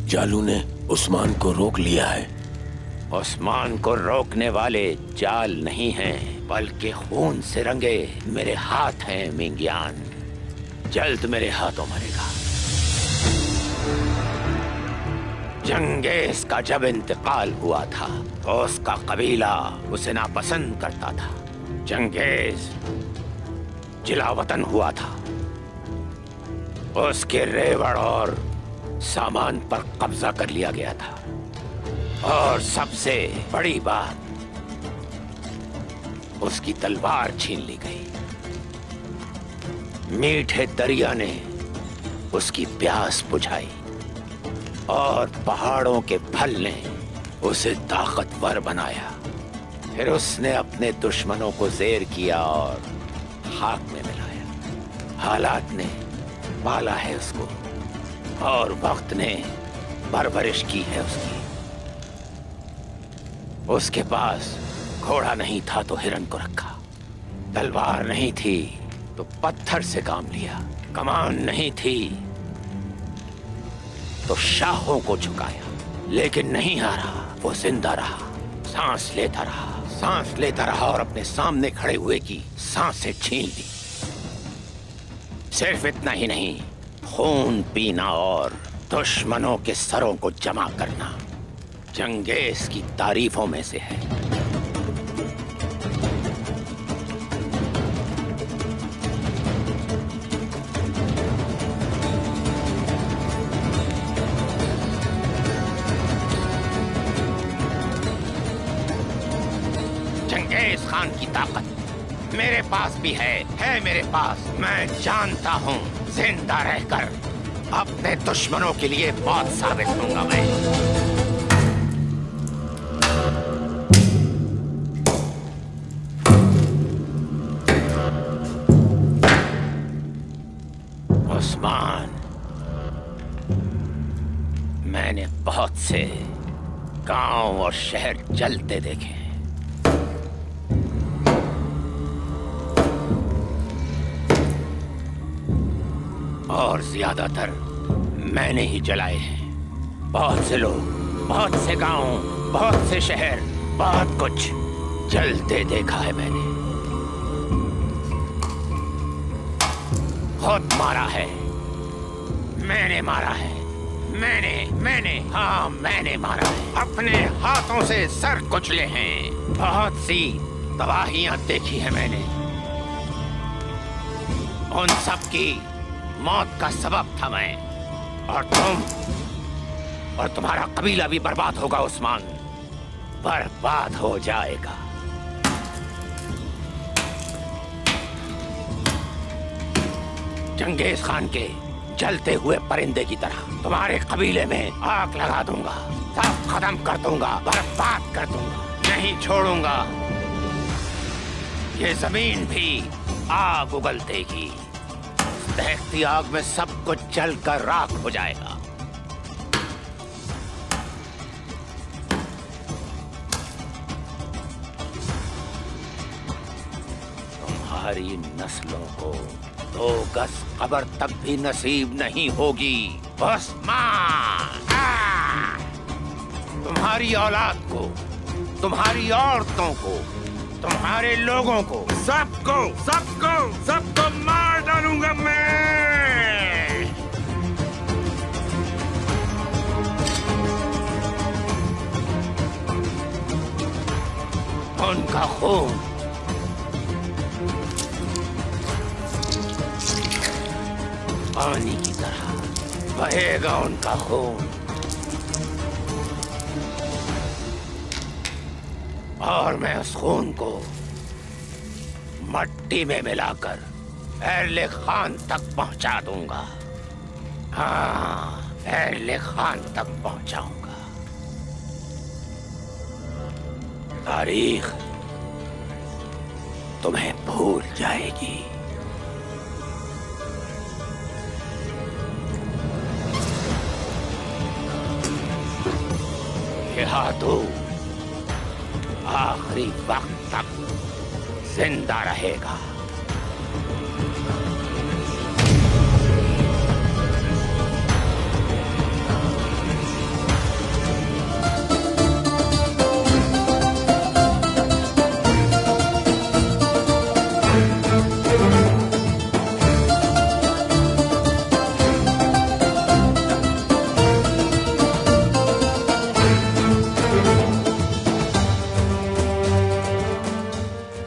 जालू ने उस्मान को रोक लिया है। उस्मान को रोकने वाले जाल नहीं हैं, बल्कि खून से रंगे मेरे हाथ हैं मिंगियान। जल्द मेरे हाथों मरेगा। जंगेज का जब इंतकाल हुआ था तो उसका कबीला उसे नापसंद करता था। जंगेज जिलावतन हुआ था। उसके रेवड़ और सामान पर कब्जा कर लिया गया था। और सबसे बड़ी बात, उसकी तलवार छीन ली गई। मीठे दरिया ने उसकी प्यास बुझाई और पहाड़ों के फल ने उसे ताकतवर बनाया। फिर उसने अपने दुश्मनों को ज़ेर किया और खाक में मिलाया। हालात ने पाला है उसको और वक्त ने परवरिश की है उसकी। उसके पास घोड़ा नहीं था तो हिरन को रखा, तलवार नहीं थी तो पत्थर से काम लिया, कमान नहीं थी तो शाहों को झुकाया। लेकिन नहीं हारा, वो जिंदा रहा, सांस लेता रहा, सांस लेता रहा और अपने सामने खड़े हुए की सांसें छीन ली। सिर्फ इतना ही नहीं, खून पीना और दुश्मनों के सरों को जमा करना जंगेज की तारीफों में से है। जंगेज खान की ताकत मेरे पास भी है मेरे पास। मैं जानता हूँ जिंदा रहकर अपने दुश्मनों के लिए बहुत साबित होऊंगा मैं। उस्मान, मैंने बहुत से गांव और शहर जलते देखे हैं। और ज्यादातर मैंने ही जलाए हैं। बहुत से लोग, बहुत से गांव, बहुत से शहर, बहुत कुछ जलते देखा है मैंने। खुद मारा है, मैंने मारा है, मैंने मारा है। अपने हाथों से सर कुचले हैं। बहुत सी तबाहियां देखी है मैंने। उन सब की मौत का सबब था मैं। और तुम और तुम्हारा कबीला भी बर्बाद होगा उस्मान, बर्बाद हो जाएगा। जंगेज खान के जलते हुए परिंदे की तरह तुम्हारे कबीले में आग लगा दूंगा, सब खत्म कर दूंगा, बर्बाद कर दूंगा, नहीं छोड़ूंगा। ये जमीन भी आग उगल देगी। दहकती आग में सब कुछ जलकर राख हो जाएगा। तुम्हारी नस्लों को 2 गज कब्र तक भी नसीब नहीं होगी उस्मान। तुम्हारी औलाद को, तुम्हारी औरतों को, तुम्हारे लोगों को, सबको मार डालूंगा मैं। उनका खून पानी की तरह बहेगा, उनका खून। और मैं उस खून को मट्टी में मिलाकर एर्ले खान तक पहुंचा दूंगा। हाँ, एर्ले खान तक पहुंचाऊंगा। तारीख तुम्हें भूल जाएगी। हाथू आखिरी वक्त तक जिंदा रहेगा।